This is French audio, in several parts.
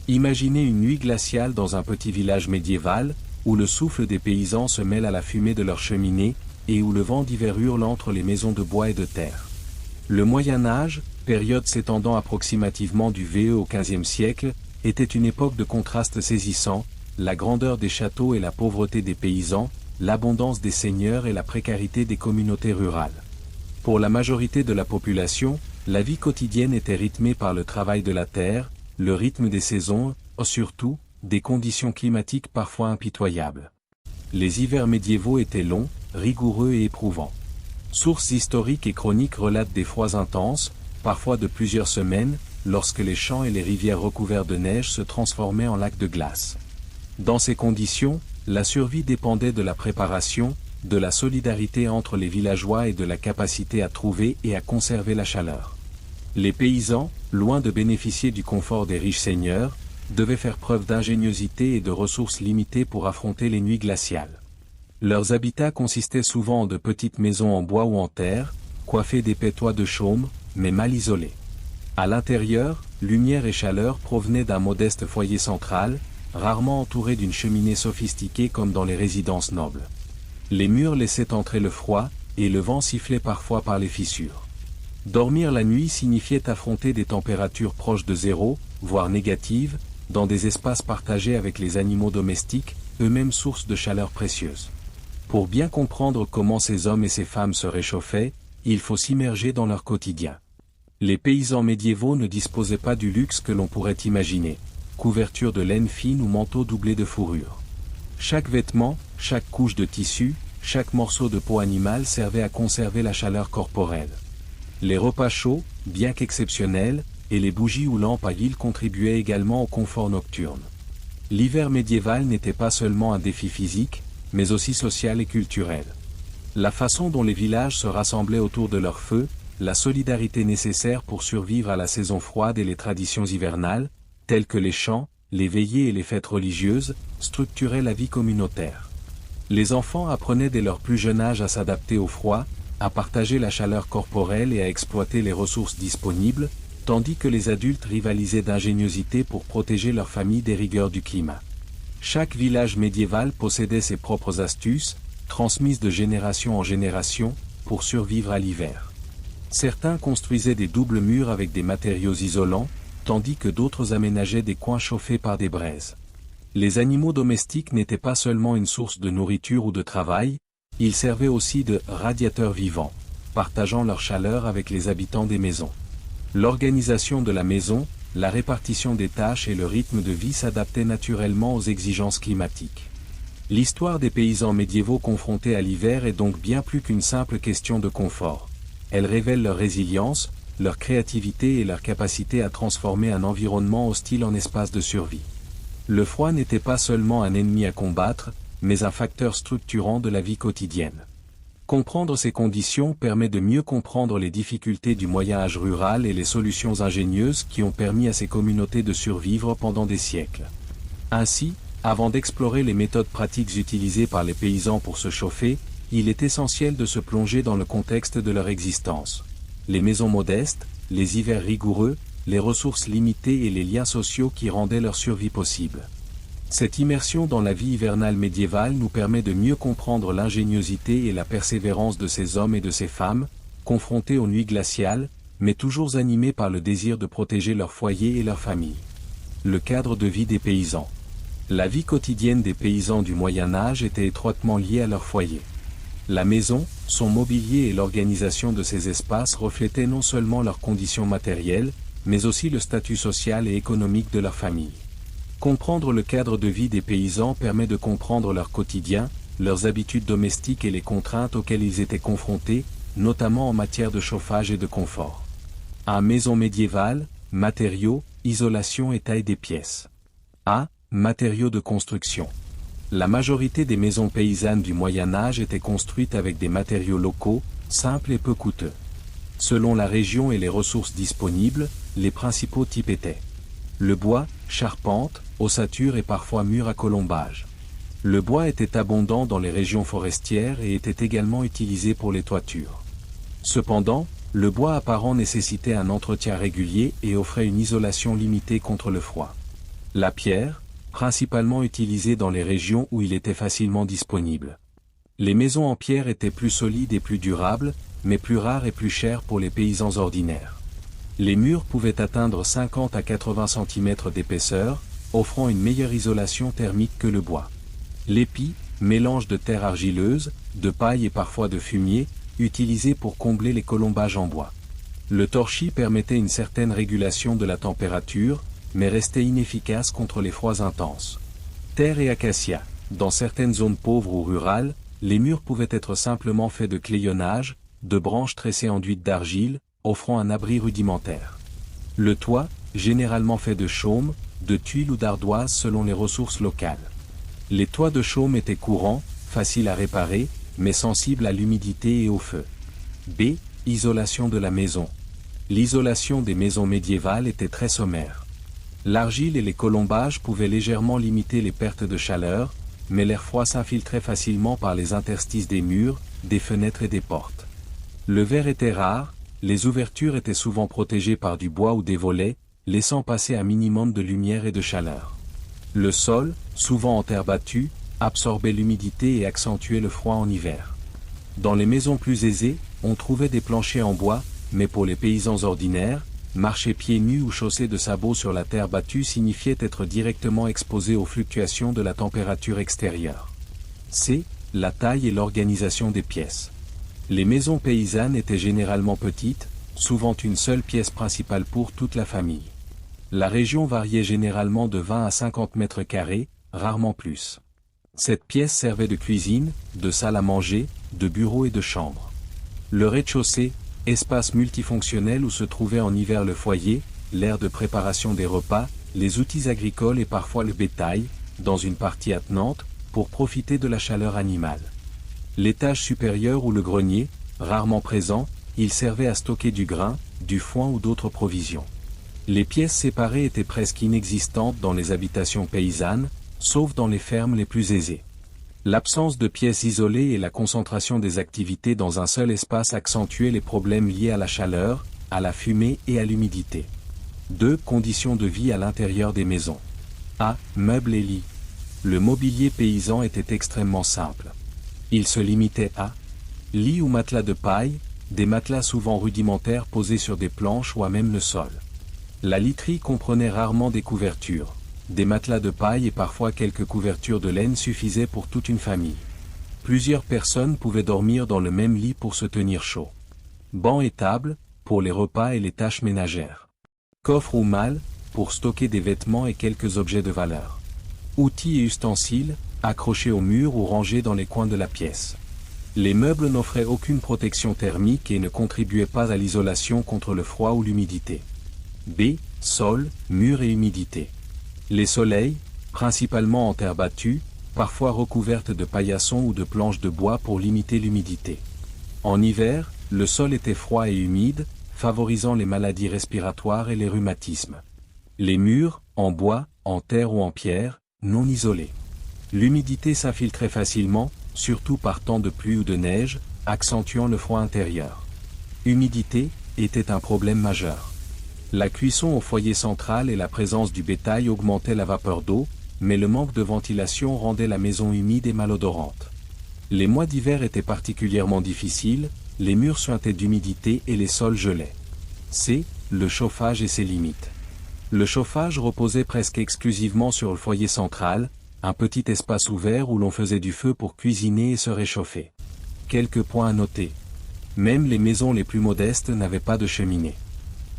Imaginez une nuit glaciale dans un petit village médiéval, où le souffle des paysans se mêle à la fumée de leur cheminée, et où le vent d'hiver hurle entre les maisons de bois et de terre. Le Moyen Âge, période s'étendant approximativement du VE au XVe siècle, était une époque de contrastes saisissants, la grandeur des châteaux et la pauvreté des paysans, l'abondance des seigneurs et la précarité des communautés rurales. Pour la majorité de la population, la vie quotidienne était rythmée par le travail de la terre, le rythme des saisons, surtout, des conditions climatiques parfois impitoyables. Les hivers médiévaux étaient longs, rigoureux et éprouvants. Sources historiques et chroniques relatent des froids intenses, parfois de plusieurs semaines, lorsque les champs et les rivières recouverts de neige se transformaient en lacs de glace. Dans ces conditions, la survie dépendait de la préparation, de la solidarité entre les villageois et de la capacité à trouver et à conserver la chaleur. Les paysans, loin de bénéficier du confort des riches seigneurs, devaient faire preuve d'ingéniosité et de ressources limitées pour affronter les nuits glaciales. Leurs habitats consistaient souvent en de petites maisons en bois ou en terre, coiffées d'épais toits de chaume, mais mal isolés. À l'intérieur, lumière et chaleur provenaient d'un modeste foyer central, rarement entouré d'une cheminée sophistiquée comme dans les résidences nobles. Les murs laissaient entrer le froid, et le vent sifflait parfois par les fissures. Dormir la nuit signifiait affronter des températures proches de zéro, voire négatives, dans des espaces partagés avec les animaux domestiques, eux-mêmes sources de chaleur précieuse. Pour bien comprendre comment ces hommes et ces femmes se réchauffaient, il faut s'immerger dans leur quotidien. Les paysans médiévaux ne disposaient pas du luxe que l'on pourrait imaginer, couverture de laine fine ou manteau doublé de fourrure. Chaque vêtement, chaque couche de tissu, chaque morceau de peau animale servait à conserver la chaleur corporelle. Les repas chauds, bien qu'exceptionnels, et les bougies ou lampes à huile contribuaient également au confort nocturne. L'hiver médiéval n'était pas seulement un défi physique, mais aussi social et culturel. La façon dont les villages se rassemblaient autour de leur feu, la solidarité nécessaire pour survivre à la saison froide et les traditions hivernales, telles que les chants, les veillées et les fêtes religieuses, structuraient la vie communautaire. Les enfants apprenaient dès leur plus jeune âge à s'adapter au froid, à partager la chaleur corporelle et à exploiter les ressources disponibles, tandis que les adultes rivalisaient d'ingéniosité pour protéger leur famille des rigueurs du climat. Chaque village médiéval possédait ses propres astuces, transmises de génération en génération, pour survivre à l'hiver. Certains construisaient des doubles murs avec des matériaux isolants, tandis que d'autres aménageaient des coins chauffés par des braises. Les animaux domestiques n'étaient pas seulement une source de nourriture ou de travail, ils servaient aussi de radiateurs vivants, partageant leur chaleur avec les habitants des maisons. L'organisation de la maison, la répartition des tâches et le rythme de vie s'adaptaient naturellement aux exigences climatiques. L'histoire des paysans médiévaux confrontés à l'hiver est donc bien plus qu'une simple question de confort. Elle révèle leur résilience, leur créativité et leur capacité à transformer un environnement hostile en espace de survie. Le froid n'était pas seulement un ennemi à combattre, mais un facteur structurant de la vie quotidienne. Comprendre ces conditions permet de mieux comprendre les difficultés du Moyen Âge rural et les solutions ingénieuses qui ont permis à ces communautés de survivre pendant des siècles. Ainsi, avant d'explorer les méthodes pratiques utilisées par les paysans pour se chauffer, il est essentiel de se plonger dans le contexte de leur existence. Les maisons modestes, les hivers rigoureux, les ressources limitées et les liens sociaux qui rendaient leur survie possible. Cette immersion dans la vie hivernale médiévale nous permet de mieux comprendre l'ingéniosité et la persévérance de ces hommes et de ces femmes, confrontés aux nuits glaciales, mais toujours animés par le désir de protéger leur foyer et leur famille. Le cadre de vie des paysans. La vie quotidienne des paysans du Moyen Âge était étroitement liée à leur foyer. La maison, son mobilier et l'organisation de ces espaces reflétaient non seulement leurs conditions matérielles, mais aussi le statut social et économique de leur famille. Comprendre le cadre de vie des paysans permet de comprendre leur quotidien, leurs habitudes domestiques et les contraintes auxquelles ils étaient confrontés, notamment en matière de chauffage et de confort. A. Maison médiévale, matériaux, isolation et taille des pièces. A. Matériaux de construction. La majorité des maisons paysannes du Moyen Âge étaient construites avec des matériaux locaux, simples et peu coûteux. Selon la région et les ressources disponibles, les principaux types étaient le bois, charpente, ossature et parfois mur à colombage. Le bois était abondant dans les régions forestières et était également utilisé pour les toitures. Cependant, le bois apparent nécessitait un entretien régulier et offrait une isolation limitée contre le froid. La pierre, principalement utilisée dans les régions où il était facilement disponible. Les maisons en pierre étaient plus solides et plus durables, mais plus rares et plus chères pour les paysans ordinaires. Les murs pouvaient atteindre 50 à 80 cm d'épaisseur, offrant une meilleure isolation thermique que le bois. L'épi, mélange de terre argileuse, de paille et parfois de fumier, utilisé pour combler les colombages en bois. Le torchis permettait une certaine régulation de la température, mais restait inefficace contre les froids intenses. Terre et acacia. Dans certaines zones pauvres ou rurales, les murs pouvaient être simplement faits de clayonnage, de branches tressées enduites d'argile, offrant un abri rudimentaire. Le toit, généralement fait de chaume, de tuiles ou d'ardoise selon les ressources locales. Les toits de chaume étaient courants, faciles à réparer, mais sensibles à l'humidité et au feu. B. Isolation de la maison. L'isolation des maisons médiévales était très sommaire. L'argile et les colombages pouvaient légèrement limiter les pertes de chaleur, mais l'air froid s'infiltrait facilement par les interstices des murs, des fenêtres et des portes. Le verre était rare, les ouvertures étaient souvent protégées par du bois ou des volets, laissant passer un minimum de lumière et de chaleur. Le sol, souvent en terre battue, absorbait l'humidité et accentuait le froid en hiver. Dans les maisons plus aisées, on trouvait des planchers en bois, mais pour les paysans ordinaires, marcher pieds nus ou chaussés de sabots sur la terre battue signifiait être directement exposé aux fluctuations de la température extérieure. C. La taille et l'organisation des pièces. Les maisons paysannes étaient généralement petites, souvent une seule pièce principale pour toute la famille. La région variait généralement de 20 à 50 mètres carrés, rarement plus. Cette pièce servait de cuisine, de salle à manger, de bureau et de chambre. Le rez-de-chaussée, espace multifonctionnel où se trouvait en hiver le foyer, l'aire de préparation des repas, les outils agricoles et parfois le bétail, dans une partie attenante, pour profiter de la chaleur animale. L'étage supérieur ou le grenier, rarement présent, il servait à stocker du grain, du foin ou d'autres provisions. Les pièces séparées étaient presque inexistantes dans les habitations paysannes, sauf dans les fermes les plus aisées. L'absence de pièces isolées et la concentration des activités dans un seul espace accentuaient les problèmes liés à la chaleur, à la fumée et à l'humidité. 2. Conditions de vie à l'intérieur des maisons. A. Meubles et lits. Le mobilier paysan était extrêmement simple. Il se limitait à lits ou matelas de paille, des matelas souvent rudimentaires posés sur des planches ou à même le sol. La literie comprenait rarement des couvertures. Des matelas de paille et parfois quelques couvertures de laine suffisaient pour toute une famille. Plusieurs personnes pouvaient dormir dans le même lit pour se tenir chaud. Bancs et tables, pour les repas et les tâches ménagères. Coffre ou malle, pour stocker des vêtements et quelques objets de valeur. Outils et ustensiles, accrochés au mur ou rangés dans les coins de la pièce. Les meubles n'offraient aucune protection thermique et ne contribuaient pas à l'isolation contre le froid ou l'humidité. B. Sol, murs et humidité. Les soleils, principalement en terre battue, parfois recouvertes de paillassons ou de planches de bois pour limiter l'humidité. En hiver, le sol était froid et humide, favorisant les maladies respiratoires et les rhumatismes. Les murs, en bois, en terre ou en pierre, non isolés. L'humidité s'infiltrait facilement, surtout par temps de pluie ou de neige, accentuant le froid intérieur. Humidité était un problème majeur. La cuisson au foyer central et la présence du bétail augmentaient la vapeur d'eau, mais le manque de ventilation rendait la maison humide et malodorante. Les mois d'hiver étaient particulièrement difficiles, les murs suintaient d'humidité et les sols gelaient. C. Le chauffage et ses limites. Le chauffage reposait presque exclusivement sur le foyer central, un petit espace ouvert où l'on faisait du feu pour cuisiner et se réchauffer. Quelques points à noter. Même les maisons les plus modestes n'avaient pas de cheminée.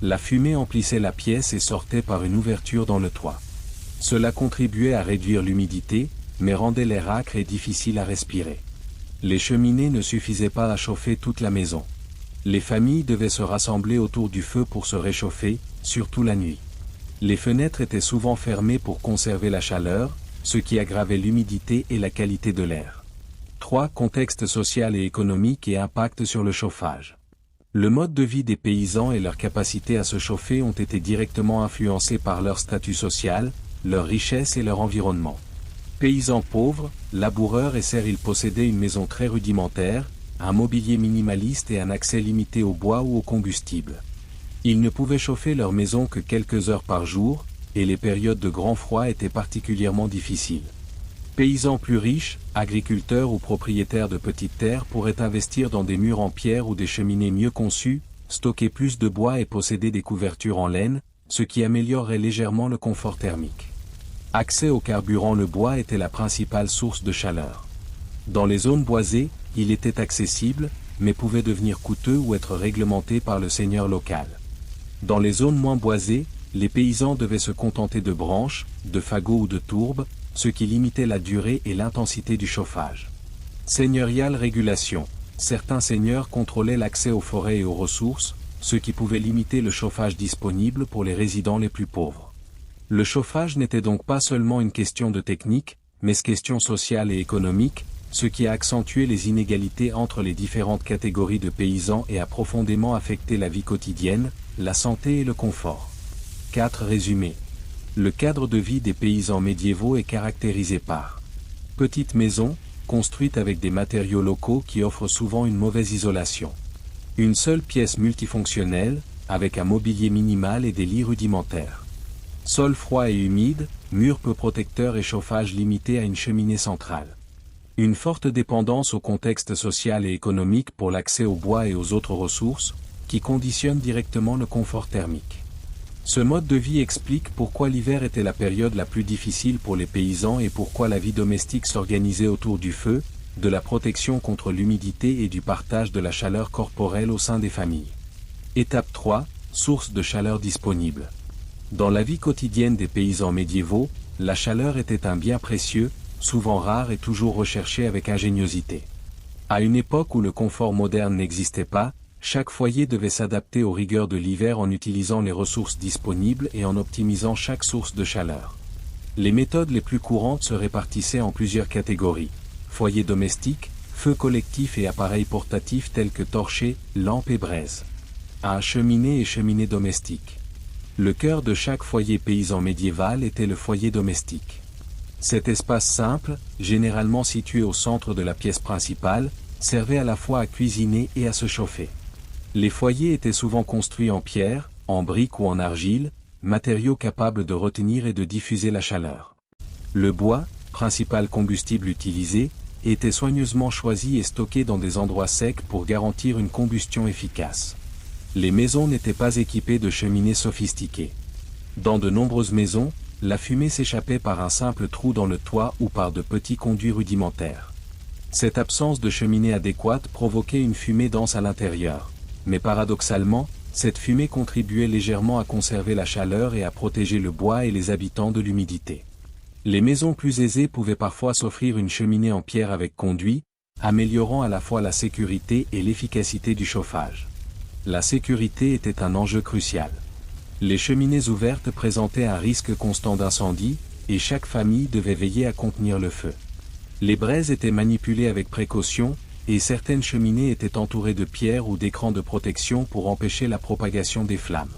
La fumée emplissait la pièce et sortait par une ouverture dans le toit. Cela contribuait à réduire l'humidité, mais rendait l'air âcre et difficile à respirer. Les cheminées ne suffisaient pas à chauffer toute la maison. Les familles devaient se rassembler autour du feu pour se réchauffer, surtout la nuit. Les fenêtres étaient souvent fermées pour conserver la chaleur, ce qui aggravait l'humidité et la qualité de l'air. 3. Contexte social et économique et impact sur le chauffage. Le mode de vie des paysans et leur capacité à se chauffer ont été directement influencés par leur statut social, leur richesse et leur environnement. Paysans pauvres, laboureurs et serfs, ils possédaient une maison très rudimentaire, un mobilier minimaliste et un accès limité au bois ou au combustible. Ils ne pouvaient chauffer leur maison que quelques heures par jour, et les périodes de grand froid étaient particulièrement difficiles. Paysans plus riches, agriculteurs ou propriétaires de petites terres pourraient investir dans des murs en pierre ou des cheminées mieux conçues, stocker plus de bois et posséder des couvertures en laine, ce qui améliorerait légèrement le confort thermique. Accès au carburant. Le bois était la principale source de chaleur. Dans les zones boisées, il était accessible, mais pouvait devenir coûteux ou être réglementé par le seigneur local. Dans les zones moins boisées, les paysans devaient se contenter de branches, de fagots ou de tourbes, ce qui limitait la durée et l'intensité du chauffage. Seigneuriale régulation. Certains seigneurs contrôlaient l'accès aux forêts et aux ressources, ce qui pouvait limiter le chauffage disponible pour les résidents les plus pauvres. Le chauffage n'était donc pas seulement une question de technique, mais une question sociale et économique, ce qui a accentué les inégalités entre les différentes catégories de paysans et a profondément affecté la vie quotidienne, la santé et le confort. 4. Résumé. Le cadre de vie des paysans médiévaux est caractérisé par petites maisons, construites avec des matériaux locaux qui offrent souvent une mauvaise isolation. Une seule pièce multifonctionnelle, avec un mobilier minimal et des lits rudimentaires. Sol froid et humide, murs peu protecteurs et chauffage limité à une cheminée centrale. Une forte dépendance au contexte social et économique pour l'accès au bois et aux autres ressources, qui conditionne directement le confort thermique. Ce mode de vie explique pourquoi l'hiver était la période la plus difficile pour les paysans et pourquoi la vie domestique s'organisait autour du feu, de la protection contre l'humidité et du partage de la chaleur corporelle au sein des familles. Étape 3, source de chaleur disponible. Dans la vie quotidienne des paysans médiévaux, la chaleur était un bien précieux, souvent rare et toujours recherché avec ingéniosité. À une époque où le confort moderne n'existait pas, chaque foyer devait s'adapter aux rigueurs de l'hiver en utilisant les ressources disponibles et en optimisant chaque source de chaleur. Les méthodes les plus courantes se répartissaient en plusieurs catégories. Foyer domestique, feu collectif et appareils portatifs tels que torchers, lampes et braises. Cheminée et cheminée domestique. Le cœur de chaque foyer paysan médiéval était le foyer domestique. Cet espace simple, généralement situé au centre de la pièce principale, servait à la fois à cuisiner et à se chauffer. Les foyers étaient souvent construits en pierre, en briques ou en argile, matériaux capables de retenir et de diffuser la chaleur. Le bois, principal combustible utilisé, était soigneusement choisi et stocké dans des endroits secs pour garantir une combustion efficace. Les maisons n'étaient pas équipées de cheminées sophistiquées. Dans de nombreuses maisons, la fumée s'échappait par un simple trou dans le toit ou par de petits conduits rudimentaires. Cette absence de cheminée adéquate provoquait une fumée dense à l'intérieur. Mais paradoxalement, cette fumée contribuait légèrement à conserver la chaleur et à protéger le bois et les habitants de l'humidité. Les maisons plus aisées pouvaient parfois s'offrir une cheminée en pierre avec conduit, améliorant à la fois la sécurité et l'efficacité du chauffage. La sécurité était un enjeu crucial. Les cheminées ouvertes présentaient un risque constant d'incendie, et chaque famille devait veiller à contenir le feu. Les braises étaient manipulées avec précaution, et certaines cheminées étaient entourées de pierres ou d'écrans de protection pour empêcher la propagation des flammes.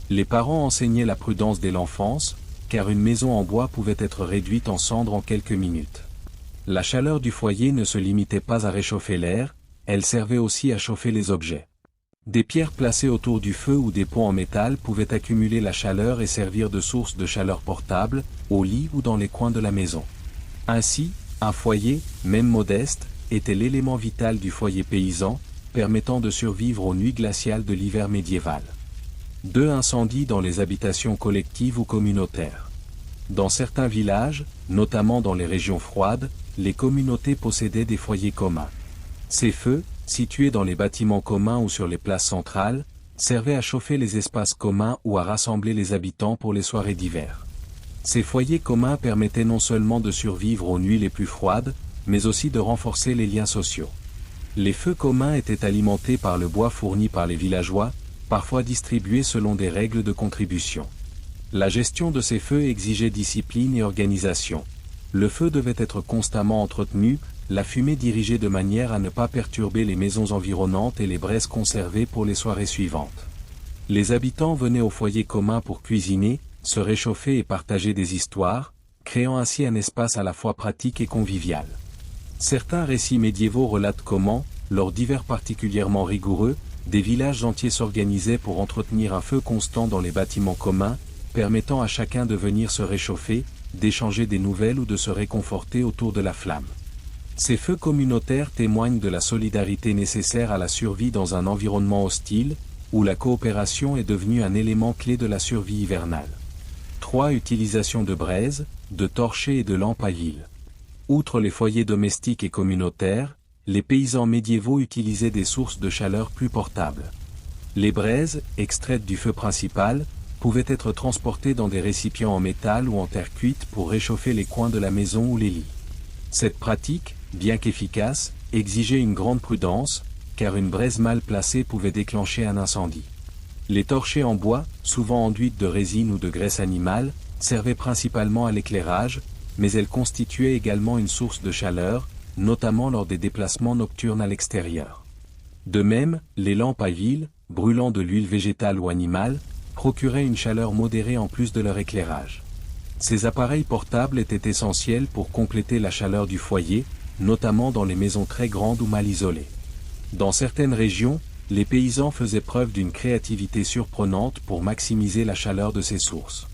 Les parents enseignaient la prudence dès l'enfance, car une maison en bois pouvait être réduite en cendres en quelques minutes. La chaleur du foyer ne se limitait pas à réchauffer l'air, elle servait aussi à chauffer les objets. Des pierres placées autour du feu ou des pots en métal pouvaient accumuler la chaleur et servir de source de chaleur portable, au lit ou dans les coins de la maison. Ainsi, un foyer, même modeste, était l'élément vital du foyer paysan, permettant de survivre aux nuits glaciales de l'hiver médiéval. 2. Incendies dans les habitations collectives ou communautaires. Dans certains villages, notamment dans les régions froides, les communautés possédaient des foyers communs. Ces feux, situés dans les bâtiments communs ou sur les places centrales, servaient à chauffer les espaces communs ou à rassembler les habitants pour les soirées d'hiver. Ces foyers communs permettaient non seulement de survivre aux nuits les plus froides, mais aussi de renforcer les liens sociaux. Les feux communs étaient alimentés par le bois fourni par les villageois, parfois distribué selon des règles de contribution. La gestion de ces feux exigeait discipline et organisation. Le feu devait être constamment entretenu, la fumée dirigée de manière à ne pas perturber les maisons environnantes et les braises conservées pour les soirées suivantes. Les habitants venaient au foyer commun pour cuisiner, se réchauffer et partager des histoires, créant ainsi un espace à la fois pratique et convivial. Certains récits médiévaux relatent comment, lors d'hivers particulièrement rigoureux, des villages entiers s'organisaient pour entretenir un feu constant dans les bâtiments communs, permettant à chacun de venir se réchauffer, d'échanger des nouvelles ou de se réconforter autour de la flamme. Ces feux communautaires témoignent de la solidarité nécessaire à la survie dans un environnement hostile, où la coopération est devenue un élément clé de la survie hivernale. 3. Utilisation de braises, de torchets et de lampes à huile. Outre les foyers domestiques et communautaires, les paysans médiévaux utilisaient des sources de chaleur plus portables. Les braises, extraites du feu principal, pouvaient être transportées dans des récipients en métal ou en terre cuite pour réchauffer les coins de la maison ou les lits. Cette pratique, bien qu'efficace, exigeait une grande prudence, car une braise mal placée pouvait déclencher un incendie. Les torchets en bois, souvent enduites de résine ou de graisse animale, servaient principalement à l'éclairage, mais elles constituaient également une source de chaleur, notamment lors des déplacements nocturnes à l'extérieur. De même, les lampes à huile, brûlant de l'huile végétale ou animale, procuraient une chaleur modérée en plus de leur éclairage. Ces appareils portables étaient essentiels pour compléter la chaleur du foyer, notamment dans les maisons très grandes ou mal isolées. Dans certaines régions, les paysans faisaient preuve d'une créativité surprenante pour maximiser la chaleur de ces sources.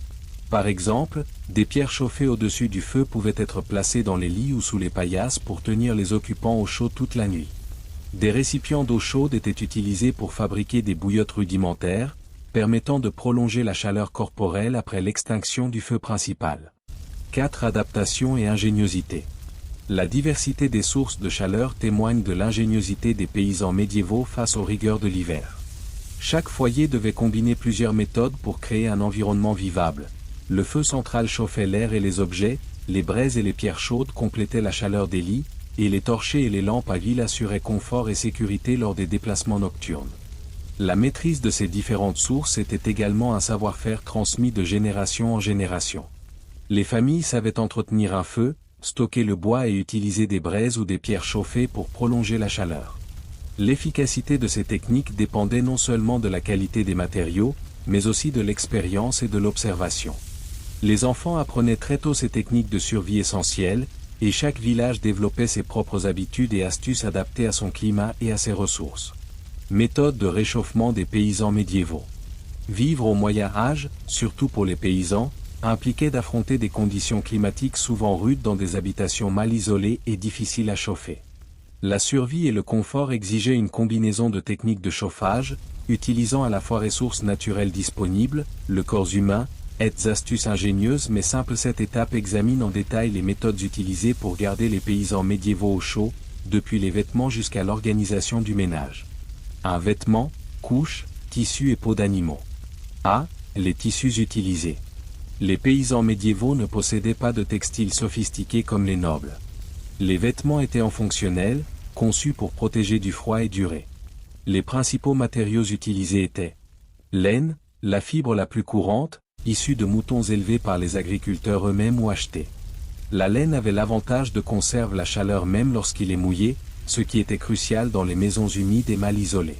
Par exemple, des pierres chauffées au-dessus du feu pouvaient être placées dans les lits ou sous les paillasses pour tenir les occupants au chaud toute la nuit. Des récipients d'eau chaude étaient utilisés pour fabriquer des bouillottes rudimentaires, permettant de prolonger la chaleur corporelle après l'extinction du feu principal. 4. Adaptation et ingéniosité. La diversité des sources de chaleur témoigne de l'ingéniosité des paysans médiévaux face aux rigueurs de l'hiver. Chaque foyer devait combiner plusieurs méthodes pour créer un environnement vivable. Le feu central chauffait l'air et les objets, les braises et les pierres chaudes complétaient la chaleur des lits, et les torchets et les lampes à huile assuraient confort et sécurité lors des déplacements nocturnes. La maîtrise de ces différentes sources était également un savoir-faire transmis de génération en génération. Les familles savaient entretenir un feu, stocker le bois et utiliser des braises ou des pierres chauffées pour prolonger la chaleur. L'efficacité de ces techniques dépendait non seulement de la qualité des matériaux, mais aussi de l'expérience et de l'observation. Les enfants apprenaient très tôt ces techniques de survie essentielles, et chaque village développait ses propres habitudes et astuces adaptées à son climat et à ses ressources. Méthode de réchauffement des paysans médiévaux. Vivre au Moyen Âge, surtout pour les paysans, impliquait d'affronter des conditions climatiques souvent rudes dans des habitations mal isolées et difficiles à chauffer. La survie et le confort exigeaient une combinaison de techniques de chauffage, utilisant à la fois ressources naturelles disponibles, le corps humain, astuces ingénieuses mais simples. Cette étape examine en détail les méthodes utilisées pour garder les paysans médiévaux au chaud, depuis les vêtements jusqu'à l'organisation du ménage. Un vêtement, couche, tissu et peau d'animaux. A. Les tissus utilisés. Les paysans médiévaux ne possédaient pas de textiles sophistiqués comme les nobles. Les vêtements étaient en fonctionnel, conçus pour protéger du froid et durer. Les principaux matériaux utilisés étaient laine, la fibre la plus courante, issue de moutons élevés par les agriculteurs eux-mêmes ou achetés. La laine avait l'avantage de conserver la chaleur même lorsqu'il est mouillé, ce qui était crucial dans les maisons humides et mal isolées.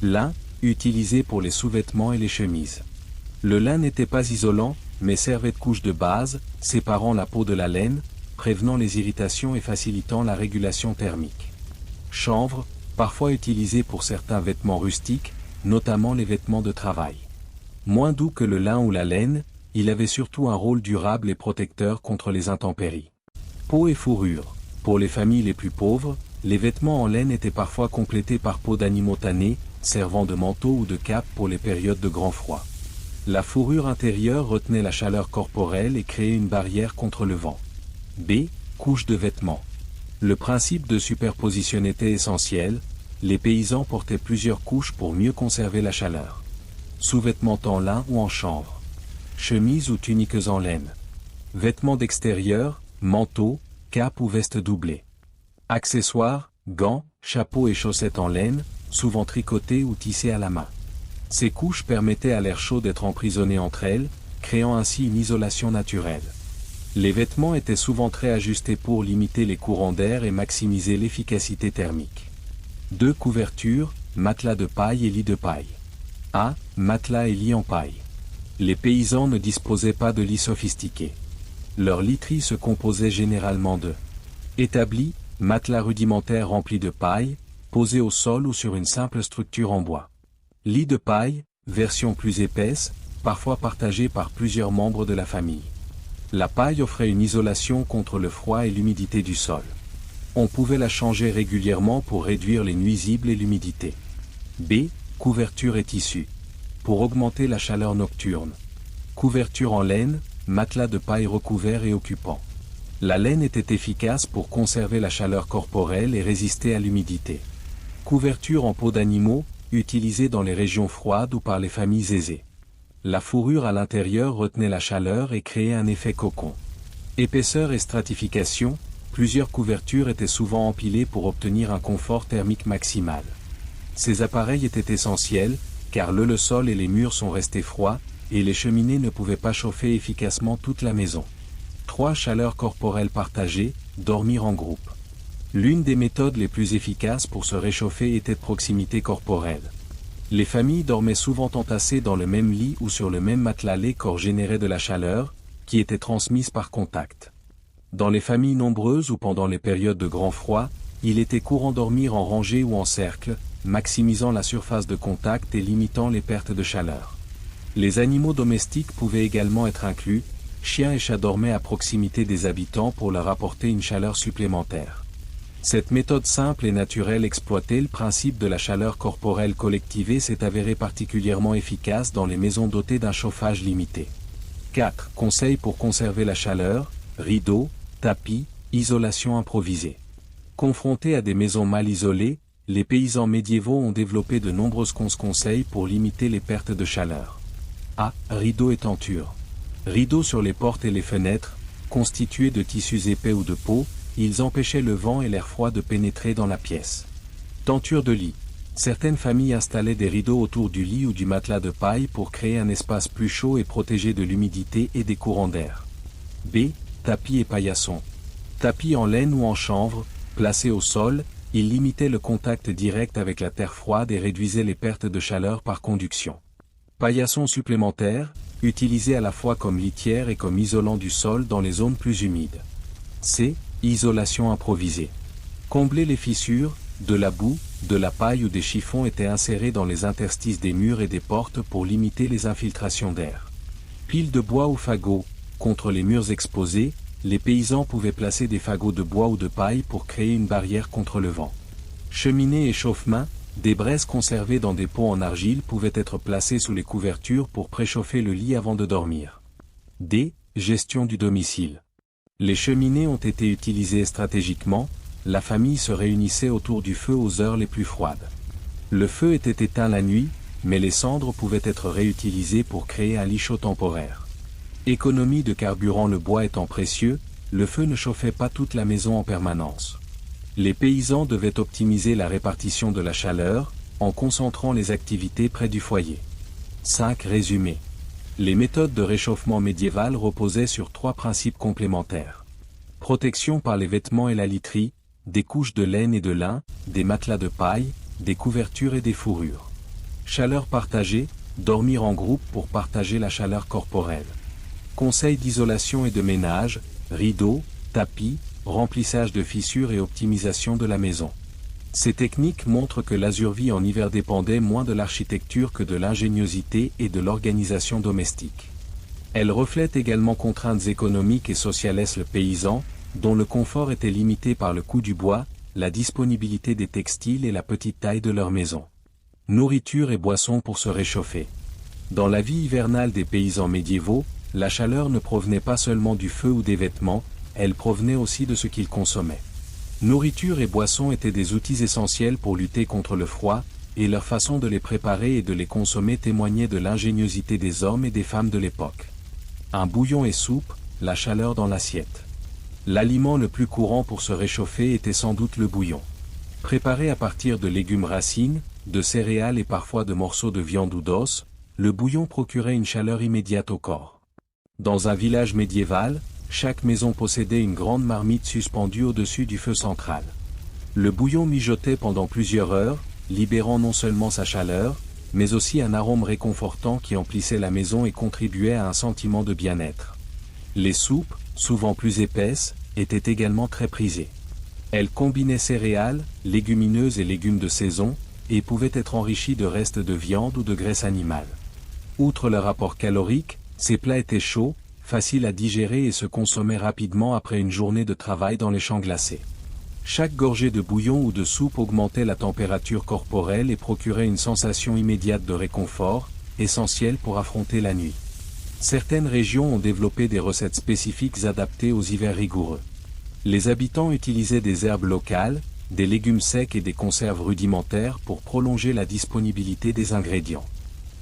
Lin, utilisé pour les sous-vêtements et les chemises. Le lin n'était pas isolant, mais servait de couche de base, séparant la peau de la laine, prévenant les irritations et facilitant la régulation thermique. Chanvre, parfois utilisé pour certains vêtements rustiques, notamment les vêtements de travail. Moins doux que le lin ou la laine, il avait surtout un rôle durable et protecteur contre les intempéries. Peau et fourrure. Pour les familles les plus pauvres, les vêtements en laine étaient parfois complétés par peau d'animaux tannés, servant de manteau ou de cape pour les périodes de grand froid. La fourrure intérieure retenait la chaleur corporelle et créait une barrière contre le vent. B. Couche de vêtements. Le principe de superposition était essentiel, les paysans portaient plusieurs couches pour mieux conserver la chaleur. Sous-vêtements en lin ou en chanvre. Chemises ou tuniques en laine. Vêtements d'extérieur, manteau, cape ou veste doublée. Accessoires, gants, chapeaux et chaussettes en laine, souvent tricotés ou tissés à la main. Ces couches permettaient à l'air chaud d'être emprisonné entre elles, créant ainsi une isolation naturelle. Les vêtements étaient souvent très ajustés pour limiter les courants d'air et maximiser l'efficacité thermique. 2. Couvertures, matelas de paille et lits de paille. A. Matelas et lits en paille. Les paysans ne disposaient pas de lits sophistiqués. Leur literie se composait généralement de établis, matelas rudimentaires remplis de paille, posés au sol ou sur une simple structure en bois. Lits de paille, version plus épaisse, parfois partagée par plusieurs membres de la famille. La paille offrait une isolation contre le froid et l'humidité du sol. On pouvait la changer régulièrement pour réduire les nuisibles et l'humidité. B. Couverture et tissu. Pour augmenter la chaleur nocturne. Couverture en laine, matelas de paille recouvert et occupant. La laine était efficace pour conserver la chaleur corporelle et résister à l'humidité. Couverture en peau d'animaux, utilisée dans les régions froides ou par les familles aisées. La fourrure à l'intérieur retenait la chaleur et créait un effet cocon. Épaisseur et stratification, plusieurs couvertures étaient souvent empilées pour obtenir un confort thermique maximal. Ces appareils étaient essentiels, car le sol et les murs sont restés froids, et les cheminées ne pouvaient pas chauffer efficacement toute la maison. 3. Chaleur corporelle partagée, dormir en groupe. L'une des méthodes les plus efficaces pour se réchauffer était de proximité corporelle. Les familles dormaient souvent entassées dans le même lit ou sur le même matelas. Les corps généraient de la chaleur, qui était transmise par contact. Dans les familles nombreuses ou pendant les périodes de grand froid, il était courant dormir en rangée ou en cercle, maximisant la surface de contact et limitant les pertes de chaleur. Les animaux domestiques pouvaient également être inclus, chiens et chats dormaient à proximité des habitants pour leur apporter une chaleur supplémentaire. Cette méthode simple et naturelle exploitait le principe de la chaleur corporelle collectivée s'est avérée particulièrement efficace dans les maisons dotées d'un chauffage limité. 4. Conseils pour conserver la chaleur, rideaux, tapis, isolation improvisée. Confrontés à des maisons mal isolées, les paysans médiévaux ont développé de nombreux conseils pour limiter les pertes de chaleur. A. Rideaux et tentures. Rideaux sur les portes et les fenêtres, constitués de tissus épais ou de peau, ils empêchaient le vent et l'air froid de pénétrer dans la pièce. Tenture de lit. Certaines familles installaient des rideaux autour du lit ou du matelas de paille pour créer un espace plus chaud et protéger de l'humidité et des courants d'air. B. Tapis et paillassons. Tapis en laine ou en chanvre, placés au sol, ils limitaient le contact direct avec la terre froide et réduisaient les pertes de chaleur par conduction. Paillassons supplémentaires, utilisés à la fois comme litière et comme isolant du sol dans les zones plus humides. C. Isolation improvisée. Combler les fissures, de la boue, de la paille ou des chiffons étaient insérés dans les interstices des murs et des portes pour limiter les infiltrations d'air. Piles de bois ou fagots. Contre les murs exposés, les paysans pouvaient placer des fagots de bois ou de paille pour créer une barrière contre le vent. Cheminée et chauffe-main, des braises conservées dans des pots en argile pouvaient être placées sous les couvertures pour préchauffer le lit avant de dormir. D. Gestion du domicile. Les cheminées ont été utilisées stratégiquement, la famille se réunissait autour du feu aux heures les plus froides. Le feu était éteint la nuit, mais les cendres pouvaient être réutilisées pour créer un lit chaud temporaire. Économie de carburant. Le bois étant précieux, le feu ne chauffait pas toute la maison en permanence. Les paysans devaient optimiser la répartition de la chaleur, en concentrant les activités près du foyer. 5. Résumé. Les méthodes de réchauffement médiévales reposaient sur 3 principes complémentaires. Protection par les vêtements et la literie, des couches de laine et de lin, des matelas de paille, des couvertures et des fourrures. Chaleur partagée, dormir en groupe pour partager la chaleur corporelle. Conseils d'isolation et de ménage, rideaux, tapis, remplissage de fissures et optimisation de la maison. Ces techniques montrent que l'azurvie en hiver dépendait moins de l'architecture que de l'ingéniosité et de l'organisation domestique. Elle reflète également contraintes économiques et sociales. Le paysan, dont le confort était limité par le coût du bois, la disponibilité des textiles et la petite taille de leur maison. Nourriture et boissons pour se réchauffer. Dans la vie hivernale des paysans médiévaux, la chaleur ne provenait pas seulement du feu ou des vêtements, elle provenait aussi de ce qu'ils consommaient. Nourriture et boissons étaient des outils essentiels pour lutter contre le froid, et leur façon de les préparer et de les consommer témoignait de l'ingéniosité des hommes et des femmes de l'époque. Un bouillon et soupe, la chaleur dans l'assiette. L'aliment le plus courant pour se réchauffer était sans doute le bouillon. Préparé à partir de légumes racines, de céréales et parfois de morceaux de viande ou d'os, le bouillon procurait une chaleur immédiate au corps. Dans un village médiéval, chaque maison possédait une grande marmite suspendue au-dessus du feu central. Le bouillon mijotait pendant plusieurs heures, libérant non seulement sa chaleur, mais aussi un arôme réconfortant qui emplissait la maison et contribuait à un sentiment de bien-être. Les soupes, souvent plus épaisses, étaient également très prisées. Elles combinaient céréales, légumineuses et légumes de saison, et pouvaient être enrichies de restes de viande ou de graisse animale. Outre leur apport calorique, ces plats étaient chauds, faciles à digérer et se consommaient rapidement après une journée de travail dans les champs glacés. Chaque gorgée de bouillon ou de soupe augmentait la température corporelle et procurait une sensation immédiate de réconfort, essentielle pour affronter la nuit. Certaines régions ont développé des recettes spécifiques adaptées aux hivers rigoureux. Les habitants utilisaient des herbes locales, des légumes secs et des conserves rudimentaires pour prolonger la disponibilité des ingrédients.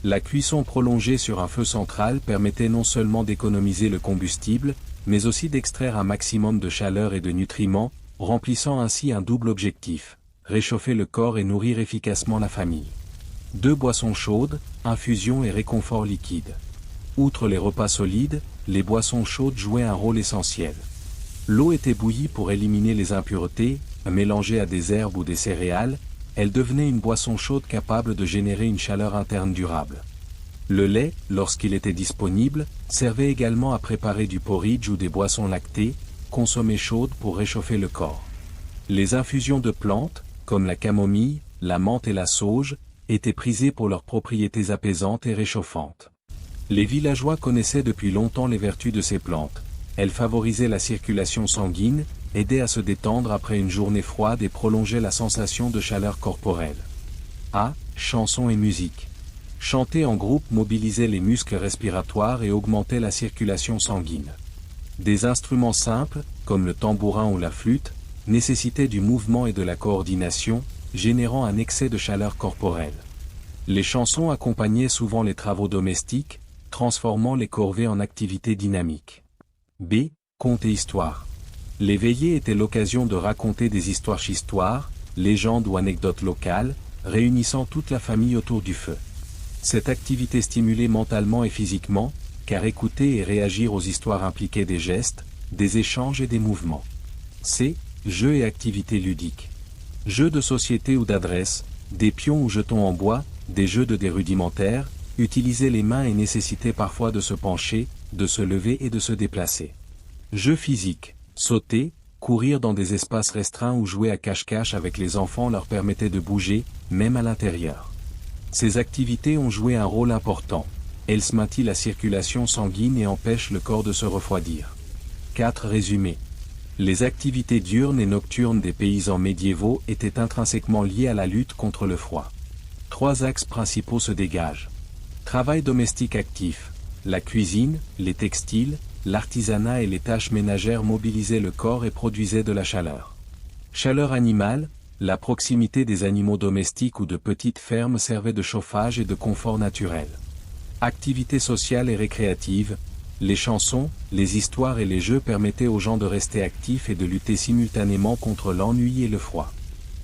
La cuisson prolongée sur un feu central permettait non seulement d'économiser le combustible, mais aussi d'extraire un maximum de chaleur et de nutriments, remplissant ainsi un double objectif, réchauffer le corps et nourrir efficacement la famille. 2 boissons chaudes, infusion et réconfort liquide. Outre les repas solides, les boissons chaudes jouaient un rôle essentiel. L'eau était bouillie pour éliminer les impuretés, mélangée à des herbes ou des céréales, elle devenait une boisson chaude capable de générer une chaleur interne durable. Le lait, lorsqu'il était disponible, servait également à préparer du porridge ou des boissons lactées, consommées chaudes pour réchauffer le corps. Les infusions de plantes, comme la camomille, la menthe et la sauge, étaient prisées pour leurs propriétés apaisantes et réchauffantes. Les villageois connaissaient depuis longtemps les vertus de ces plantes. Elles favorisaient la circulation sanguine, aidaient à se détendre après une journée froide et prolongeaient la sensation de chaleur corporelle. Chansons et musique. Chanter en groupe mobilisait les muscles respiratoires et augmentait la circulation sanguine. Des instruments simples, comme le tambourin ou la flûte, nécessitaient du mouvement et de la coordination, générant un excès de chaleur corporelle. Les chansons accompagnaient souvent les travaux domestiques, transformant les corvées en activités dynamiques. Contes et histoires. Les veillées étaient l'occasion de raconter des histoires, légendes ou anecdotes locales, réunissant toute la famille autour du feu. Cette activité stimulait mentalement et physiquement, car écouter et réagir aux histoires impliquait des gestes, des échanges et des mouvements. Jeux et activités ludiques. Jeux de société ou d'adresse, des pions ou jetons en bois, des jeux de dés rudimentaires, utilisaient les mains et nécessitaient parfois de se pencher, de se lever et de se déplacer. Jeux physiques. Sauter, courir dans des espaces restreints ou jouer à cache-cache avec les enfants leur permettait de bouger, même à l'intérieur. Ces activités ont joué un rôle important. Elles maintiennent la circulation sanguine et empêchent le corps de se refroidir. 4 résumés. Les activités diurnes et nocturnes des paysans médiévaux étaient intrinsèquement liées à la lutte contre le froid. 3 axes principaux se dégagent. Travail domestique actif. La cuisine, les textiles, l'artisanat et les tâches ménagères mobilisaient le corps et produisaient de la chaleur. Chaleur animale, la proximité des animaux domestiques ou de petites fermes servait de chauffage et de confort naturel. Activités sociales et récréatives, les chansons, les histoires et les jeux permettaient aux gens de rester actifs et de lutter simultanément contre l'ennui et le froid.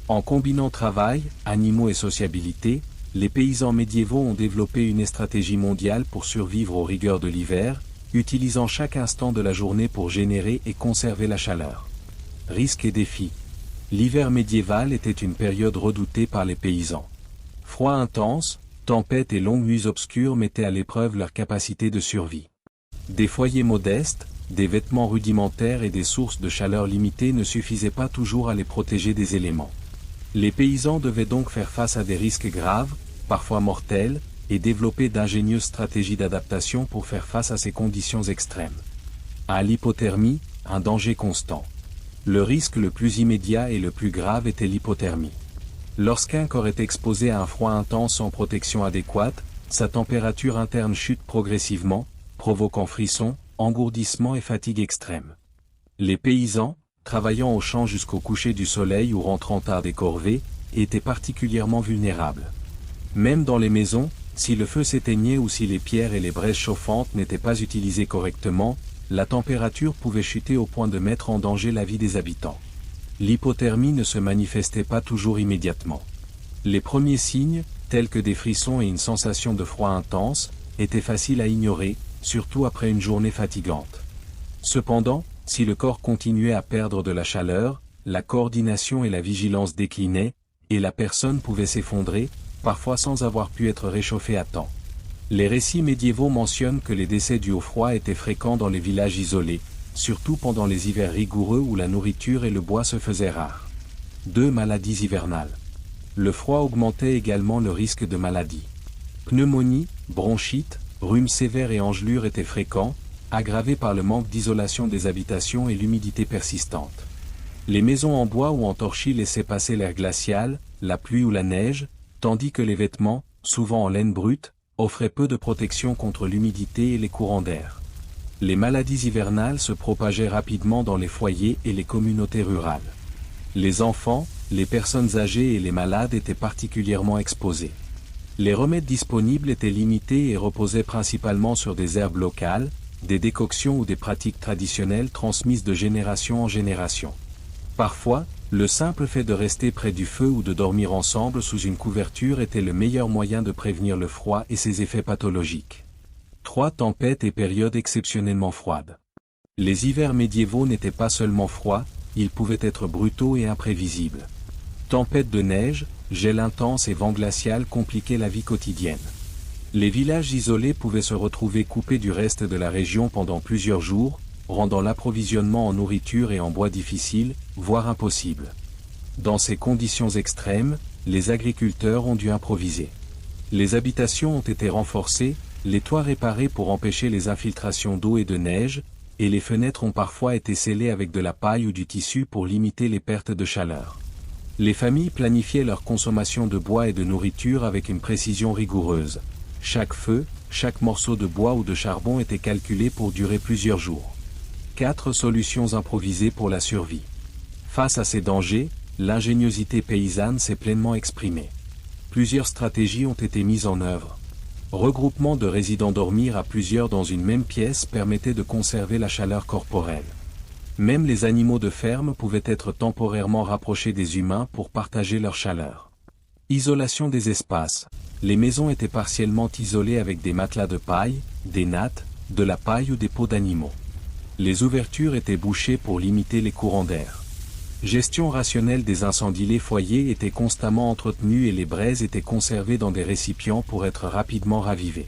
En combinant travail, animaux et sociabilité, les paysans médiévaux ont développé une stratégie mondiale pour survivre aux rigueurs de l'hiver, utilisant chaque instant de la journée pour générer et conserver la chaleur. Risques et défis. L'hiver médiéval était une période redoutée par les paysans. Froid intense, tempêtes et longues nuits obscures mettaient à l'épreuve leur capacité de survie. Des foyers modestes, des vêtements rudimentaires et des sources de chaleur limitées ne suffisaient pas toujours à les protéger des éléments. Les paysans devaient donc faire face à des risques graves, parfois mortels, et développer d'ingénieuses stratégies d'adaptation pour faire face à ces conditions extrêmes. À l'hypothermie, un danger constant. Le risque le plus immédiat et le plus grave était l'hypothermie. Lorsqu'un corps est exposé à un froid intense sans protection adéquate, sa température interne chute progressivement, provoquant frissons, engourdissements et fatigue extrême. Les paysans, travaillant au champ jusqu'au coucher du soleil ou rentrant tard des corvées, étaient particulièrement vulnérables. Même dans les maisons, si le feu s'éteignait ou si les pierres et les braises chauffantes n'étaient pas utilisées correctement, la température pouvait chuter au point de mettre en danger la vie des habitants. L'hypothermie ne se manifestait pas toujours immédiatement. Les premiers signes, tels que des frissons et une sensation de froid intense, étaient faciles à ignorer, surtout après une journée fatigante. Cependant, si le corps continuait à perdre de la chaleur, la coordination et la vigilance déclinaient, et la personne pouvait s'effondrer, parfois sans avoir pu être réchauffée à temps. Les récits médiévaux mentionnent que les décès dus au froid étaient fréquents dans les villages isolés, surtout pendant les hivers rigoureux où la nourriture et le bois se faisaient rares. 2 maladies hivernales. Le froid augmentait également le risque de maladies. Pneumonie, bronchite, rhume sévère et engelure étaient fréquents, aggravés par le manque d'isolation des habitations et l'humidité persistante. Les maisons en bois ou en torchis laissaient passer l'air glacial, la pluie ou la neige, tandis que les vêtements, souvent en laine brute, offraient peu de protection contre l'humidité et les courants d'air. Les maladies hivernales se propageaient rapidement dans les foyers et les communautés rurales. Les enfants, les personnes âgées et les malades étaient particulièrement exposés. Les remèdes disponibles étaient limités et reposaient principalement sur des herbes locales, des décoctions ou des pratiques traditionnelles transmises de génération en génération. Parfois, le simple fait de rester près du feu ou de dormir ensemble sous une couverture était le meilleur moyen de prévenir le froid et ses effets pathologiques. 3 tempêtes et périodes exceptionnellement froides. Les hivers médiévaux n'étaient pas seulement froids, ils pouvaient être brutaux et imprévisibles. Tempêtes de neige, gel intense et vent glacial compliquaient la vie quotidienne. Les villages isolés pouvaient se retrouver coupés du reste de la région pendant plusieurs jours, rendant l'approvisionnement en nourriture et en bois difficile, voire impossible. Dans ces conditions extrêmes, les agriculteurs ont dû improviser. Les habitations ont été renforcées, les toits réparés pour empêcher les infiltrations d'eau et de neige, et les fenêtres ont parfois été scellées avec de la paille ou du tissu pour limiter les pertes de chaleur. Les familles planifiaient leur consommation de bois et de nourriture avec une précision rigoureuse. Chaque feu, chaque morceau de bois ou de charbon était calculé pour durer plusieurs jours. 4 solutions improvisées pour la survie. Face à ces dangers, l'ingéniosité paysanne s'est pleinement exprimée. Plusieurs stratégies ont été mises en œuvre. Regroupement de résidents dormir à plusieurs dans une même pièce permettait de conserver la chaleur corporelle. Même les animaux de ferme pouvaient être temporairement rapprochés des humains pour partager leur chaleur. Isolation des espaces. Les maisons étaient partiellement isolées avec des matelas de paille, des nattes, de la paille ou des peaux d'animaux. Les ouvertures étaient bouchées pour limiter les courants d'air. Gestion rationnelle des incendies. Les foyers étaient constamment entretenus et les braises étaient conservées dans des récipients pour être rapidement ravivées.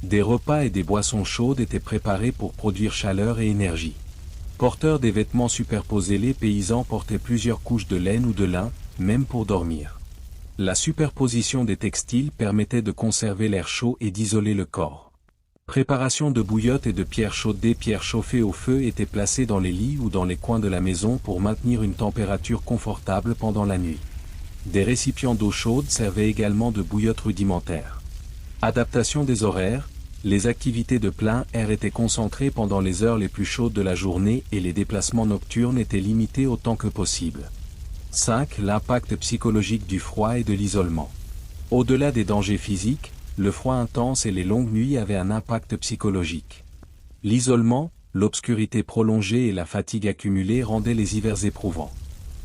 Des repas et des boissons chaudes étaient préparés pour produire chaleur et énergie. Porteurs des vêtements superposés. Les paysans portaient plusieurs couches de laine ou de lin, même pour dormir. La superposition des textiles permettait de conserver l'air chaud et d'isoler le corps. Préparation de bouillotte et de pierres chaudes. Des pierres chauffées au feu étaient placées dans les lits ou dans les coins de la maison pour maintenir une température confortable pendant la nuit. Des récipients d'eau chaude servaient également de bouillotte rudimentaire. Adaptation des horaires. Les activités de plein air étaient concentrées pendant les heures les plus chaudes de la journée et les déplacements nocturnes étaient limités autant que possible. 5. L'impact psychologique du froid et de l'isolement. Au-delà des dangers physiques, le froid intense et les longues nuits avaient un impact psychologique. L'isolement, l'obscurité prolongée et la fatigue accumulée rendaient les hivers éprouvants.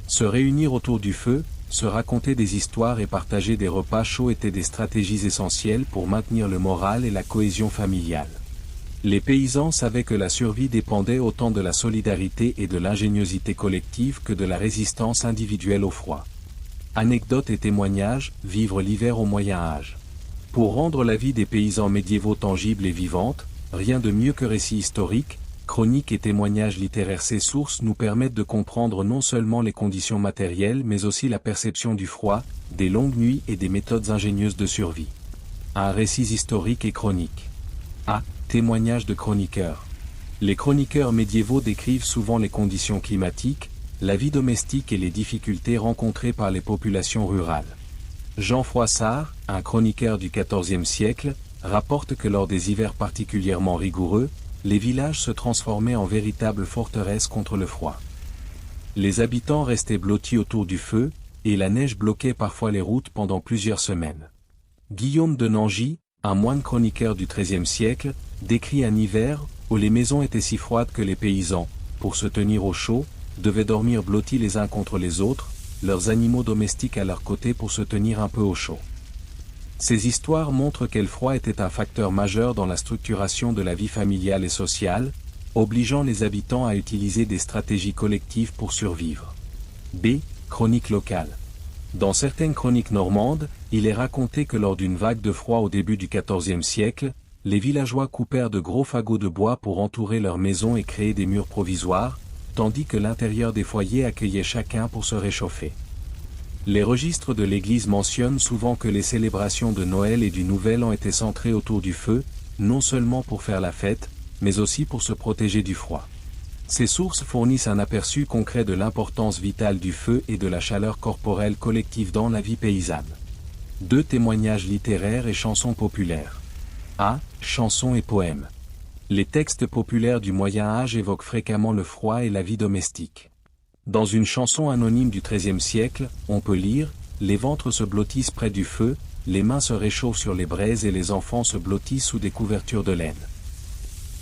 Se réunir autour du feu, se raconter des histoires et partager des repas chauds étaient des stratégies essentielles pour maintenir le moral et la cohésion familiale. Les paysans savaient que la survie dépendait autant de la solidarité et de l'ingéniosité collective que de la résistance individuelle au froid. Anecdotes et témoignages, vivre l'hiver au Moyen Âge. Pour rendre la vie des paysans médiévaux tangible et vivante, rien de mieux que récits historiques, chroniques et témoignages littéraires. Ces sources nous permettent de comprendre non seulement les conditions matérielles mais aussi la perception du froid, des longues nuits et des méthodes ingénieuses de survie. Un récit historique et chronique. A. Témoignages de chroniqueurs. Les chroniqueurs médiévaux décrivent souvent les conditions climatiques, la vie domestique et les difficultés rencontrées par les populations rurales. Jean Froissart, un chroniqueur du XIVe siècle, rapporte que lors des hivers particulièrement rigoureux, les villages se transformaient en véritables forteresses contre le froid. Les habitants restaient blottis autour du feu, et la neige bloquait parfois les routes pendant plusieurs semaines. Guillaume de Nangy, un moine chroniqueur du XIIIe siècle, décrit un hiver où les maisons étaient si froides que les paysans, pour se tenir au chaud, devaient dormir blottis les uns contre les autres, leurs animaux domestiques à leur côté pour se tenir un peu au chaud. Ces histoires montrent quel froid était un facteur majeur dans la structuration de la vie familiale et sociale, obligeant les habitants à utiliser des stratégies collectives pour survivre. B. Chronique locale. Dans certaines chroniques normandes, il est raconté que lors d'une vague de froid au début du XIVe siècle, les villageois coupèrent de gros fagots de bois pour entourer leurs maisons et créer des murs provisoires, tandis que l'intérieur des foyers accueillait chacun pour se réchauffer. Les registres de l'Église mentionnent souvent que les célébrations de Noël et du Nouvel An étaient centrées autour du feu, non seulement pour faire la fête, mais aussi pour se protéger du froid. Ces sources fournissent un aperçu concret de l'importance vitale du feu et de la chaleur corporelle collective dans la vie paysanne. 2 témoignages littéraires et chansons populaires. A. Chansons et poèmes. Les textes populaires du Moyen Âge évoquent fréquemment le froid et la vie domestique. Dans une chanson anonyme du XIIIe siècle, on peut lire « Les ventres se blottissent près du feu, les mains se réchauffent sur les braises et les enfants se blottissent sous des couvertures de laine ».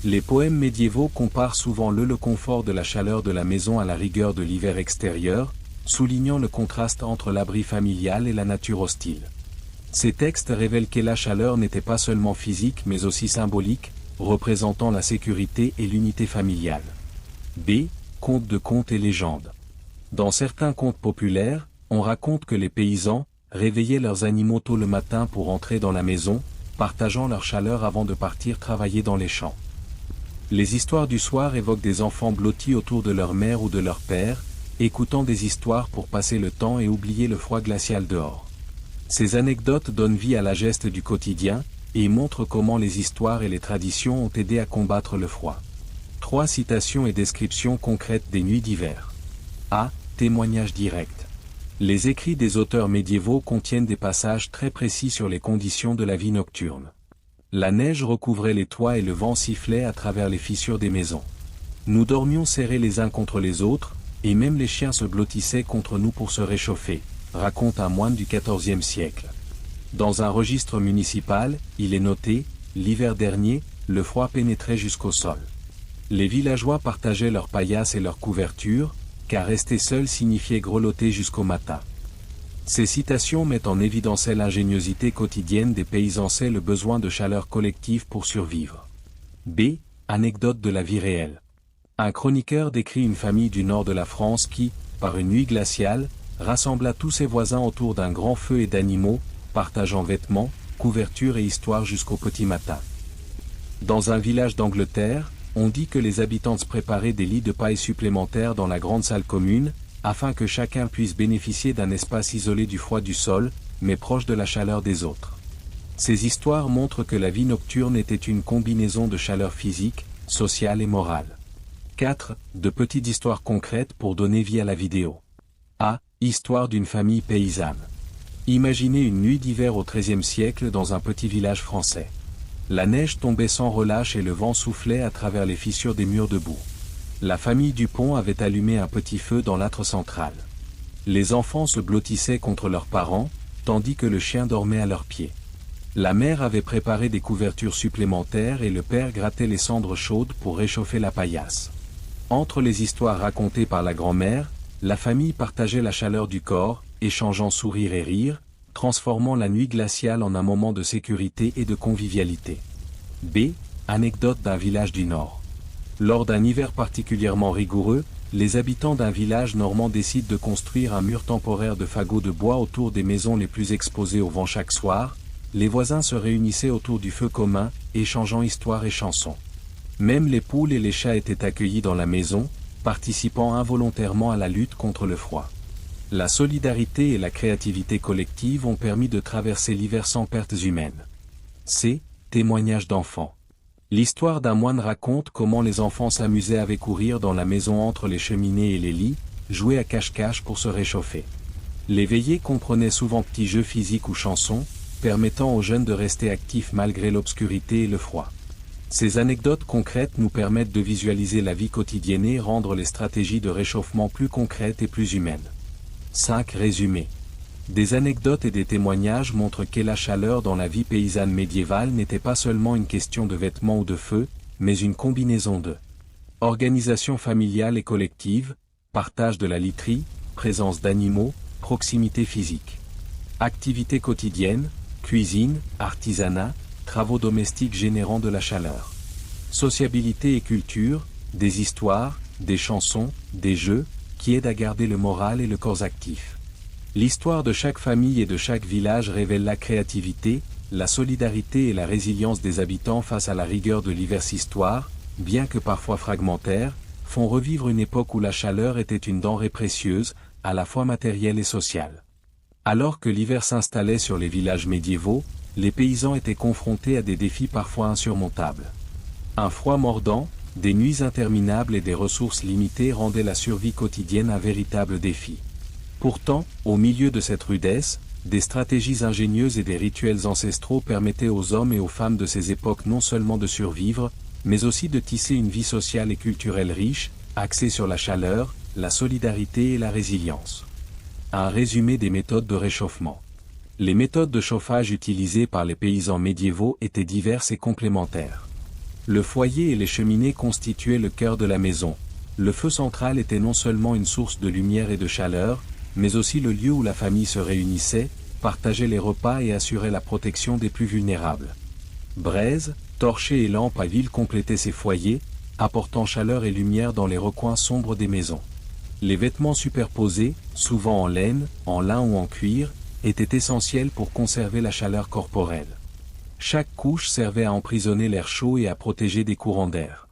Les poèmes médiévaux comparent souvent le confort de la chaleur de la maison à la rigueur de l'hiver extérieur, soulignant le contraste entre l'abri familial et la nature hostile. Ces textes révèlent que la chaleur n'était pas seulement physique mais aussi symbolique, représentant la sécurité et l'unité familiale. B. Contes de contes et légendes. Dans certains contes populaires, on raconte que les paysans réveillaient leurs animaux tôt le matin pour entrer dans la maison, partageant leur chaleur avant de partir travailler dans les champs. Les histoires du soir évoquent des enfants blottis autour de leur mère ou de leur père, écoutant des histoires pour passer le temps et oublier le froid glacial dehors. Ces anecdotes donnent vie à la geste du quotidien, et montrent comment les histoires et les traditions ont aidé à combattre le froid. 3 citations et descriptions concrètes des nuits d'hiver. A. Témoignages directs. Les écrits des auteurs médiévaux contiennent des passages très précis sur les conditions de la vie nocturne. La neige recouvrait les toits et le vent sifflait à travers les fissures des maisons. Nous dormions serrés les uns contre les autres, et même les chiens se blottissaient contre nous pour se réchauffer, raconte un moine du XIVe siècle. Dans un registre municipal, il est noté, l'hiver dernier, le froid pénétrait jusqu'au sol. Les villageois partageaient leurs paillasses et leurs couvertures, car rester seul signifiait grelotter jusqu'au matin. Ces citations mettent en évidence l'ingéniosité quotidienne des paysans et le besoin de chaleur collective pour survivre. B. Anecdote de la vie réelle. Un chroniqueur décrit une famille du nord de la France qui, par une nuit glaciale, rassembla tous ses voisins autour d'un grand feu et d'animaux, partageant vêtements, couvertures et histoires jusqu'au petit matin. Dans un village d'Angleterre, on dit que les habitants préparaient des lits de paille supplémentaires dans la grande salle commune, afin que chacun puisse bénéficier d'un espace isolé du froid du sol, mais proche de la chaleur des autres. Ces histoires montrent que la vie nocturne était une combinaison de chaleur physique, sociale et morale. 4. De petites histoires concrètes pour donner vie à la vidéo. A. Histoire d'une famille paysanne. Imaginez une nuit d'hiver au XIIIe siècle dans un petit village français. La neige tombait sans relâche et le vent soufflait à travers les fissures des murs de boue. La famille Dupont avait allumé un petit feu dans l'âtre central. Les enfants se blottissaient contre leurs parents, tandis que le chien dormait à leurs pieds. La mère avait préparé des couvertures supplémentaires et le père grattait les cendres chaudes pour réchauffer la paillasse. Entre les histoires racontées par la grand-mère, la famille partageait la chaleur du corps, échangeant sourires et rires, transformant la nuit glaciale en un moment de sécurité et de convivialité. B. Anecdote d'un village du Nord. Lors d'un hiver particulièrement rigoureux, les habitants d'un village normand décident de construire un mur temporaire de fagots de bois autour des maisons les plus exposées au vent chaque soir. Les voisins se réunissaient autour du feu commun, échangeant histoires et chansons. Même les poules et les chats étaient accueillis dans la maison, participant involontairement à la lutte contre le froid. La solidarité et la créativité collective ont permis de traverser l'hiver sans pertes humaines. C. Témoignages d'enfants. L'histoire d'un moine raconte comment les enfants s'amusaient à courir dans la maison entre les cheminées et les lits, jouer à cache-cache pour se réchauffer. Les veillées comprenaient souvent petits jeux physiques ou chansons, permettant aux jeunes de rester actifs malgré l'obscurité et le froid. Ces anecdotes concrètes nous permettent de visualiser la vie quotidienne et rendre les stratégies de réchauffement plus concrètes et plus humaines. 5. Résumé. Des anecdotes et des témoignages montrent que la chaleur dans la vie paysanne médiévale n'était pas seulement une question de vêtements ou de feu, mais une combinaison de organisation familiale et collective, partage de la literie, présence d'animaux, proximité physique. Activités quotidiennes, cuisine, artisanat, travaux domestiques générant de la chaleur. Sociabilité et culture, des histoires, des chansons, des jeux, qui aident à garder le moral et le corps actifs. L'histoire de chaque famille et de chaque village révèle la créativité, la solidarité et la résilience des habitants face à la rigueur de diverses histoires, bien que parfois fragmentaires, font revivre une époque où la chaleur était une denrée précieuse, à la fois matérielle et sociale. Alors que l'hiver s'installait sur les villages médiévaux, les paysans étaient confrontés à des défis parfois insurmontables. Un froid mordant, des nuits interminables et des ressources limitées rendaient la survie quotidienne un véritable défi. Pourtant, au milieu de cette rudesse, des stratégies ingénieuses et des rituels ancestraux permettaient aux hommes et aux femmes de ces époques non seulement de survivre, mais aussi de tisser une vie sociale et culturelle riche, axée sur la chaleur, la solidarité et la résilience. Un résumé des méthodes de réchauffement. Les méthodes de chauffage utilisées par les paysans médiévaux étaient diverses et complémentaires. Le foyer et les cheminées constituaient le cœur de la maison. Le feu central était non seulement une source de lumière et de chaleur, mais aussi le lieu où la famille se réunissait, partageait les repas et assurait la protection des plus vulnérables. Braises, torchers et lampes à huile complétaient ces foyers, apportant chaleur et lumière dans les recoins sombres des maisons. Les vêtements superposés, souvent en laine, en lin ou en cuir, étaient essentiels pour conserver la chaleur corporelle. Chaque couche servait à emprisonner l'air chaud et à protéger des courants d'air.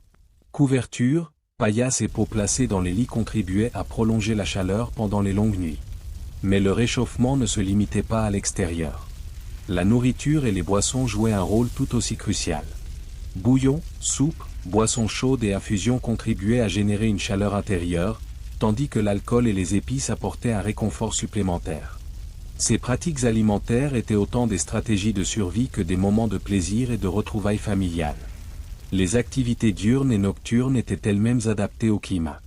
Couvertures, paillasses et pots placés dans les lits contribuaient à prolonger la chaleur pendant les longues nuits. Mais le réchauffement ne se limitait pas à l'extérieur. La nourriture et les boissons jouaient un rôle tout aussi crucial. Bouillons, soupes, boissons chaudes et infusions contribuaient à générer une chaleur intérieure, tandis que l'alcool et les épices apportaient un réconfort supplémentaire. Ces pratiques alimentaires étaient autant des stratégies de survie que des moments de plaisir et de retrouvailles familiales. Les activités diurnes et nocturnes étaient elles-mêmes adaptées au climat.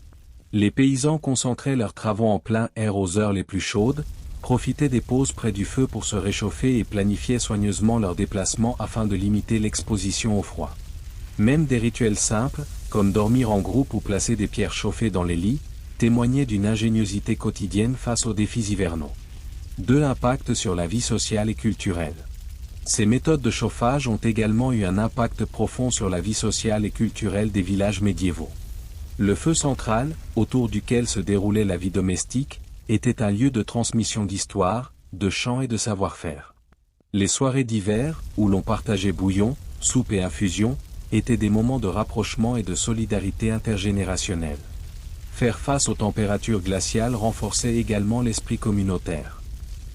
Les paysans concentraient leurs travaux en plein air aux heures les plus chaudes, profitaient des pauses près du feu pour se réchauffer et planifiaient soigneusement leurs déplacements afin de limiter l'exposition au froid. Même des rituels simples, comme dormir en groupe ou placer des pierres chauffées dans les lits, témoignaient d'une ingéniosité quotidienne face aux défis hivernaux. De l'impact sur la vie sociale et culturelle. Ces méthodes de chauffage ont également eu un impact profond sur la vie sociale et culturelle des villages médiévaux. Le feu central, autour duquel se déroulait la vie domestique, était un lieu de transmission d'histoire, de chants et de savoir-faire. Les soirées d'hiver, où l'on partageait bouillon, soupe et infusion, étaient des moments de rapprochement et de solidarité intergénérationnelle. Faire face aux températures glaciales renforçait également l'esprit communautaire.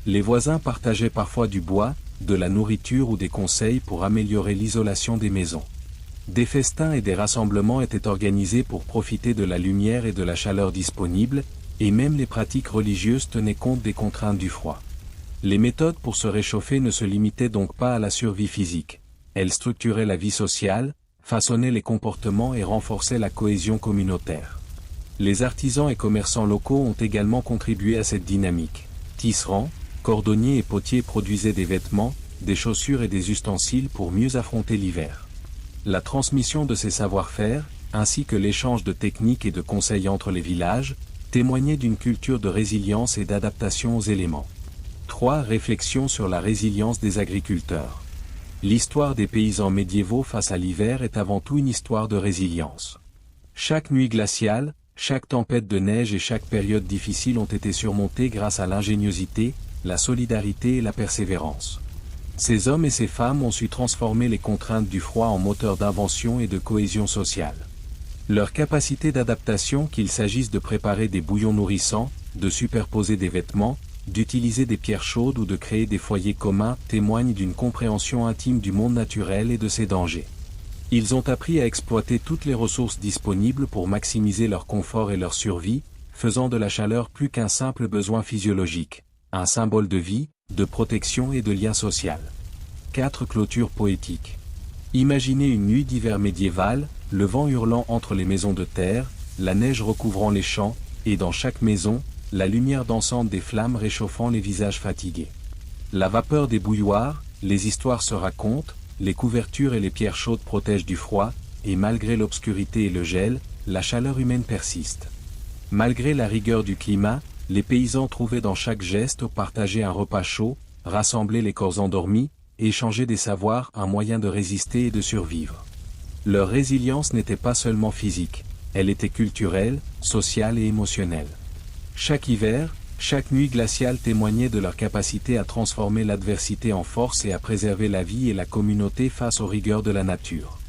Les voisins partageaient parfois du bois, de la nourriture ou des conseils pour améliorer l'isolation des maisons. Des festins et des rassemblements étaient organisés pour profiter de la lumière et de la chaleur disponibles, et même les pratiques religieuses tenaient compte des contraintes du froid. Les méthodes pour se réchauffer ne se limitaient donc pas à la survie physique. Elles structuraient la vie sociale, façonnaient les comportements et renforçaient la cohésion communautaire. Les artisans et commerçants locaux ont également contribué à cette dynamique. Tisserands, cordonniers et potiers produisaient des vêtements, des chaussures et des ustensiles pour mieux affronter l'hiver. La transmission de ces savoir-faire, ainsi que l'échange de techniques et de conseils entre les villages, témoignait d'une culture de résilience et d'adaptation aux éléments. 3. Réflexion sur la résilience des agriculteurs. L'histoire des paysans médiévaux face à l'hiver est avant tout une histoire de résilience. Chaque nuit glaciale, chaque tempête de neige et chaque période difficile ont été surmontées grâce à l'ingéniosité, la solidarité et la persévérance. Ces hommes et ces femmes ont su transformer les contraintes du froid en moteur d'invention et de cohésion sociale. Leur capacité d'adaptation, qu'il s'agisse de préparer des bouillons nourrissants, de superposer des vêtements, d'utiliser des pierres chaudes ou de créer des foyers communs, témoigne d'une compréhension intime du monde naturel et de ses dangers. Ils ont appris à exploiter toutes les ressources disponibles pour maximiser leur confort et leur survie, faisant de la chaleur plus qu'un simple besoin physiologique, un symbole de vie, de protection et de lien social. 4. Clôture poétique. Imaginez une nuit d'hiver médiévale, le vent hurlant entre les maisons de terre, la neige recouvrant les champs, et dans chaque maison, la lumière dansante des flammes réchauffant les visages fatigués. La vapeur des bouilloires, les histoires se racontent, les couvertures et les pierres chaudes protègent du froid, et malgré l'obscurité et le gel, la chaleur humaine persiste. Malgré la rigueur du climat, les paysans trouvaient dans chaque geste partager un repas chaud, rassembler les corps endormis, et échanger des savoirs un moyen de résister et de survivre. Leur résilience n'était pas seulement physique, elle était culturelle, sociale et émotionnelle. Chaque hiver, chaque nuit glaciale témoignait de leur capacité à transformer l'adversité en force et à préserver la vie et la communauté face aux rigueurs de la nature.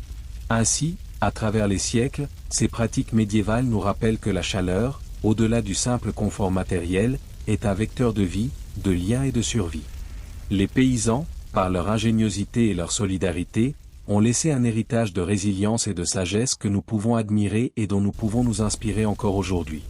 Ainsi, à travers les siècles, ces pratiques médiévales nous rappellent que la chaleur, au-delà du simple confort matériel, est un vecteur de vie, de lien et de survie. Les paysans, par leur ingéniosité et leur solidarité, ont laissé un héritage de résilience et de sagesse que nous pouvons admirer et dont nous pouvons nous inspirer encore aujourd'hui.